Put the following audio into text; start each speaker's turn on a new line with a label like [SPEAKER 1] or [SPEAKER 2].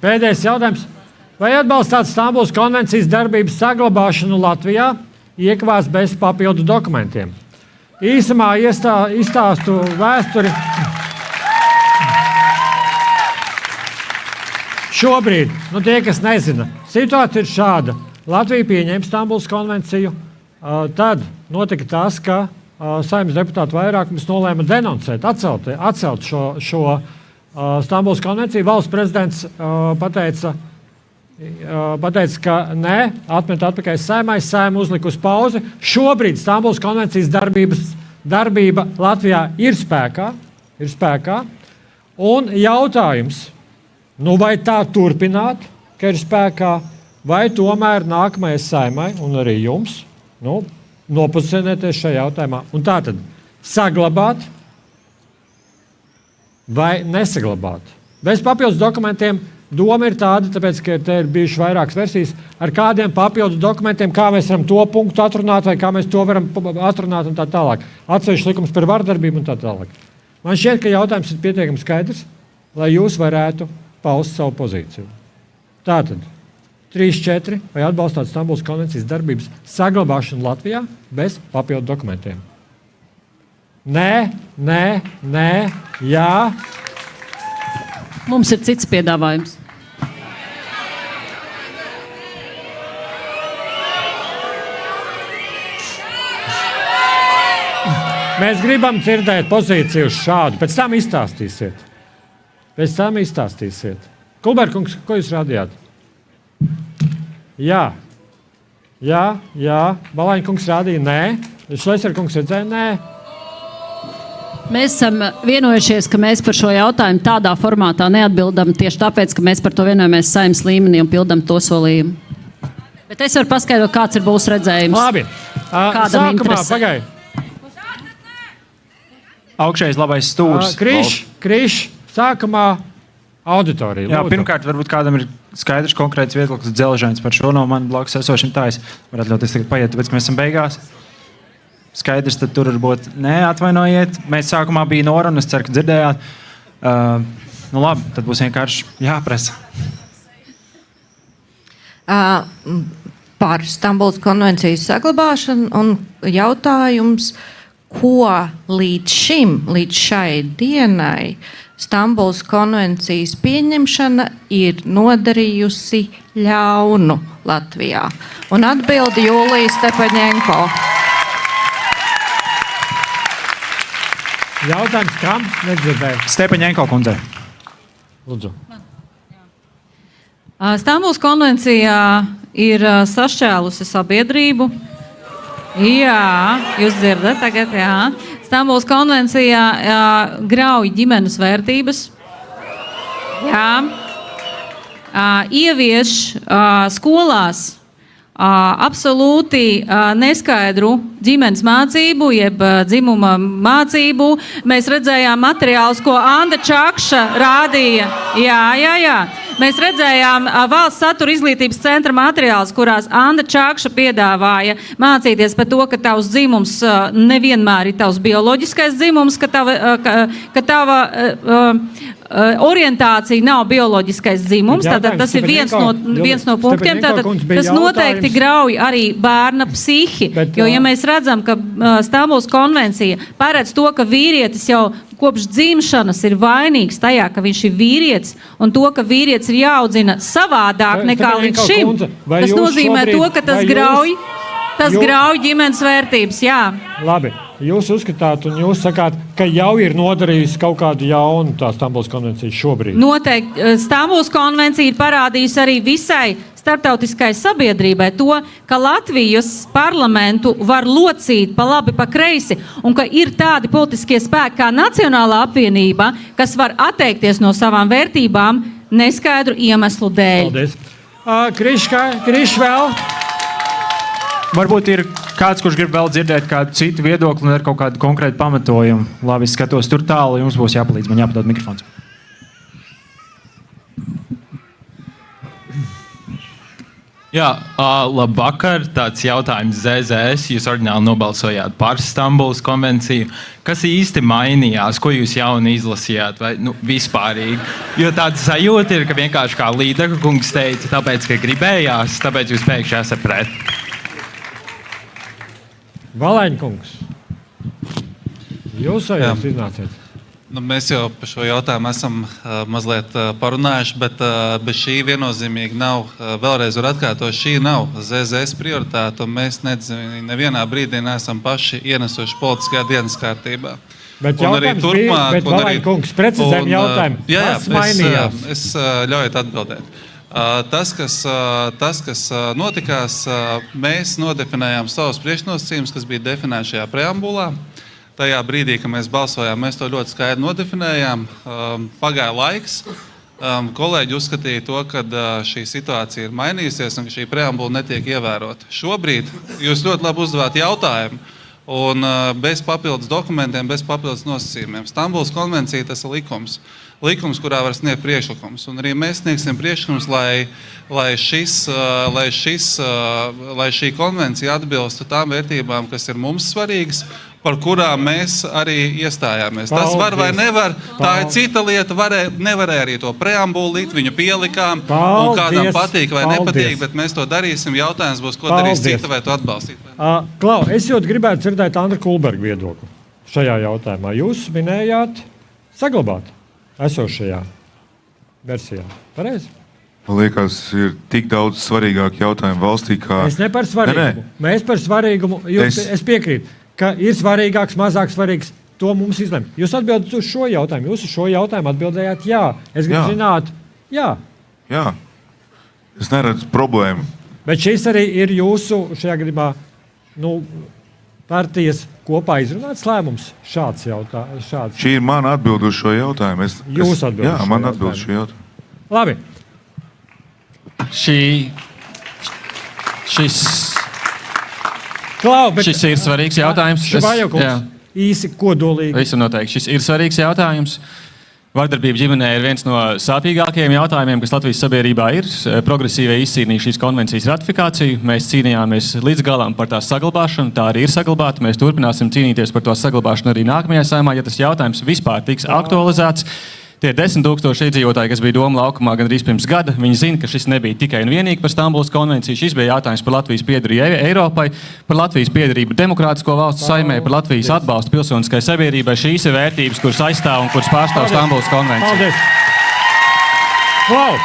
[SPEAKER 1] Pēdējais jautājums. Vai atbalstāt Stambulas konvencijas darbības saglabāšanu Latvijā, iekavās bez papildu dokumentiem? Īsumā izstāstu vēsturi. Šobrīd, tie, kas nezina, situācija ir šāda. Latvija pieņēma Stambulas konvenciju, tad notika tas, ka Saeimas deputātu vairākums nolēma denoncēt, atcelt šo Stambulas konvenciju. Valsts prezidents pateica, ka nē, atmet atpakaļ Saeimai, Saeima uzlika uz pauzi. Šobrīd Stambulas konvencijas darbība Latvijā ir spēkā. Un jautājums, vai tā turpināt, ka ir spēkā, vai tomēr nākamajai Saeimai un arī jums nopozicionēties šajā jautājumā. Un tātad saglabāt vai nesaglabāt. Bez papildus dokumentiem doma ir tāda, tāpēc, ka te ir bijušas vairākas versijas, ar kādiem papildu dokumentiem, kā mēs varam to punktu atrunāt, vai kā mēs to varam atrunāt un tā tālāk. Atsevišķs likums par vardarbību un tā tālāk. Man šķiet, ka jautājums ir pietiekami skaidrs, lai jūs varētu paust savu pozīciju. Tātad, 3-4, vai atbalstāt Stambulas konvencijas darbības saglabāšanu Latvijā bez papildu dokumentiem? Nē, jā.
[SPEAKER 2] Mums ir cits piedāvājums.
[SPEAKER 1] Mēs gribam dzirdēt pozīciju šādu. Pēc tam izstāstīsiet. Kulberkungs, ko jūs rādījāt? Jā. Balaņkungs rādīja nē. Šleserkungs redzēja nē.
[SPEAKER 2] Mēs esam vienojušies, ka mēs par šo jautājumu tādā formātā neatbildam tieši tāpēc, ka mēs par to vienojamies Saeimas līmenī un pildam to solījumu. Bet es varu paskaidrot, kāds ir būs redzējums.
[SPEAKER 1] Labi. Sākumā pagaid.
[SPEAKER 3] Augšējais labais stūrs.
[SPEAKER 1] Kriš, sākumā auditorija.
[SPEAKER 3] Jā, pirmkārt, varbūt kādam ir skaidrs konkrēts viedoklis Dzelžains par šo no man blakus esošiem tā. Es varētu ļauties tagad paiet, tāpēc, ka mēs esam beigās. Skaidrs, tad tur varbūt neatvainojiet. Mēs sākumā bija Nora, un es ceru, ka dzirdējāt. Labi, tad būs vienkārši jāpresa.
[SPEAKER 4] Par Stambulas konvencijas saglabāšanu un jautājums, ko līdz šai dienai Stambulas konvencijas pieņemšana ir nodarījusi ļaunu Latvijā. Un atbildi Jūlija Stepaņenko.
[SPEAKER 1] Jautājums kam? Nedzirdēju.
[SPEAKER 3] Stepaņenko kundzei.
[SPEAKER 1] Lūdzu.
[SPEAKER 5] Stambulas konvencijā ir sašķēlusi sabiedrību. Jā, jūs dzirdat tagad, jā. Stambulas konvencijā grauj ģimenes vērtības. Jā. Ievieš skolās absolūti neskaidru ģimenes mācību, jeb dzimuma mācību. Mēs redzējām materiālus, ko Anda Čakša rādīja. Jā. Mēs redzējām valsts satura izglītības centra materiālus, kurās Anda Čakša piedāvāja mācīties par to, ka tavs dzimums nevienmēr ir tavs bioloģiskais dzimums, ka tava orientācija nav bioloģiskais dzimums. Tātad tas ir viens no punktiem. Tātad tas noteikti grauj arī bērna psihi. Jo, ja mēs redzam, ka Stambulas konvencija paredz to, ka vīrietis jau kopš dzimšanas ir vainīgs tajā, ka viņš ir vīrietis, un to, ka vīrietis ir jāaudzina savādāk nekā līdz šim, tas nozīmē to, ka tas grauj ģimenes vērtības, jā.
[SPEAKER 1] Labi, jūs uzskatāt un jūs sakāt, ka jau ir nodarījusi kaut kādu jaunu tā Stambulas konvenciju šobrīd.
[SPEAKER 5] Noteikti. Stambulas konvencija ir parādījusi arī visai starptautiskai sabiedrībai to, ka Latvijas parlamentu var locīt pa labi, pa kreisi, un ka ir tādi politiskie spēki kā Nacionālā apvienība, kas var atteikties no savām vērtībām neskaidru iemeslu dēļ.
[SPEAKER 1] Paldies. Kriš vēl.
[SPEAKER 3] Varbūt ir kāds, kurš grib vēl dzirdēt kādu citu viedokli un ar kaut kādu konkrētu pamatojumu. Labi, es skatos tur tālu, jums būs jāpalīdz, man jāpadod mikrofons.
[SPEAKER 6] Jā, labvakar. Tāds jautājums ZZS. Jūs oriģināli nobalsojāt par Stambulas konvenciju. Kas īsti mainījās? Ko jūs jauni izlasījāt? Vai vispārīgi? Jo tāda sajūta ir, ka vienkārši kā Līdeka kungs teica, tāpēc, ka gribējās, tāpēc jūs pēkšņi esat pret.
[SPEAKER 1] Valēņkungs, jūs iznāciet?
[SPEAKER 7] Mēs jau par šo jautājumu esam mazliet parunājuši, bet bez šī viennozīmīgi nav, vēlreiz var atkārtot, šī nav ZZS prioritāte, un mēs nevienā brīdī neesam paši ienesuši politiskajā dienas kārtībā.
[SPEAKER 1] Bet jautājums bija, bet Valēņkungs, precizējam jautājumu. Kas mainījās?
[SPEAKER 7] Es ļaujiet atbildēt. Tas, kas notikās, mēs nodefinējām savus priekšnosacījumus, kas bija definēti šajā preambulā. Tajā brīdī, kad mēs balsojām, mēs to ļoti skaidri nodefinējām. Pagāja laiks. Kolēģi uzskatīja to, ka šī situācija ir mainījusies un ka šī preambula netiek ievērota. Šobrīd jūs ļoti labi uzdevāt jautājumu. Un bez papildus dokumentiem, bez papildus nosacījumiem. Stambulas konvencija tas ir likums. Likums, kurā var sniegt priekšlikums. Un arī mēs sniegsim priekšlikums, lai šī konvencija atbilstu tām vērtībām, kas ir mums svarīgas, par kurām mēs arī iestājāmies. Tas var vai nevar, tā ir cita lieta, nevarēja arī to preambulu likt, viņu pielikām, un kādam patīk vai nepatīk, bet mēs to darīsim. Jautājums būs, ko darīs cita, vai to atbalstīt.
[SPEAKER 1] Klau, es ļoti gribētu dzirdēt Andra Kulberga viedokli šajā jautājumā. Jūs minējāt saglabāt esošajā versijā. Pareizi?
[SPEAKER 8] Man liekas, ir tik daudz svarīgāku jautājumu valstī, kā...
[SPEAKER 1] Es ne par svarīgumu. Mēs par svarīgumu. Es piekrītu, ka ir svarīgāks, mazāk svarīgs. To mums izlemt. Jūs atbildat uz šo jautājumu. Jūs uz šo jautājumu atbildējāt jā. Es gribu zināt, jā.
[SPEAKER 8] Jā. Es neredzu problēmu.
[SPEAKER 1] Bet šis arī ir jūsu šajā gadījumā, partijas kopā izrunāts lēmums. Šāds jautājums.
[SPEAKER 8] Šī ir mana atbilde uz šo jautājumu.
[SPEAKER 1] Jūs atbildat.
[SPEAKER 8] Jā, man atbild šo jautājumu.
[SPEAKER 1] Labi.
[SPEAKER 9] Šis ir svarīgs jautājums.
[SPEAKER 1] Īsi kodolīgi.
[SPEAKER 9] Visam noteikti. Šis ir svarīgs jautājums. Vardarbība ģimenē ir viens no sāpīgākajiem jautājumiem, kas Latvijas sabiedrībā ir. Progresīvie izcīnīja šīs konvencijas ratifikāciju. Mēs cīnījāmies līdz galam par tās saglabāšanu. Tā arī ir saglabāta. Mēs turpināsim cīnīties par to saglabāšanu arī nākamajā saimā, ja tas jautājums vispār tiks aktualizēts. Tie 10 000 iedzīvotāji, kas bija Doma laukumā gandrīz pirms gada, viņi zina, ka šis nebija tikai un vienīgi par Stambulas konvenciju. Šis bija jautājums par Latvijas piederību Eiropai, par Latvijas piederību demokrātisko valstu saimē, par Latvijas atbalstu pilsoniskai sabiedrībai. Šīs ir vērtības, kuras aizstāv un kuras pārstāv Stambulas konvenciju.
[SPEAKER 1] Paldies! Klau!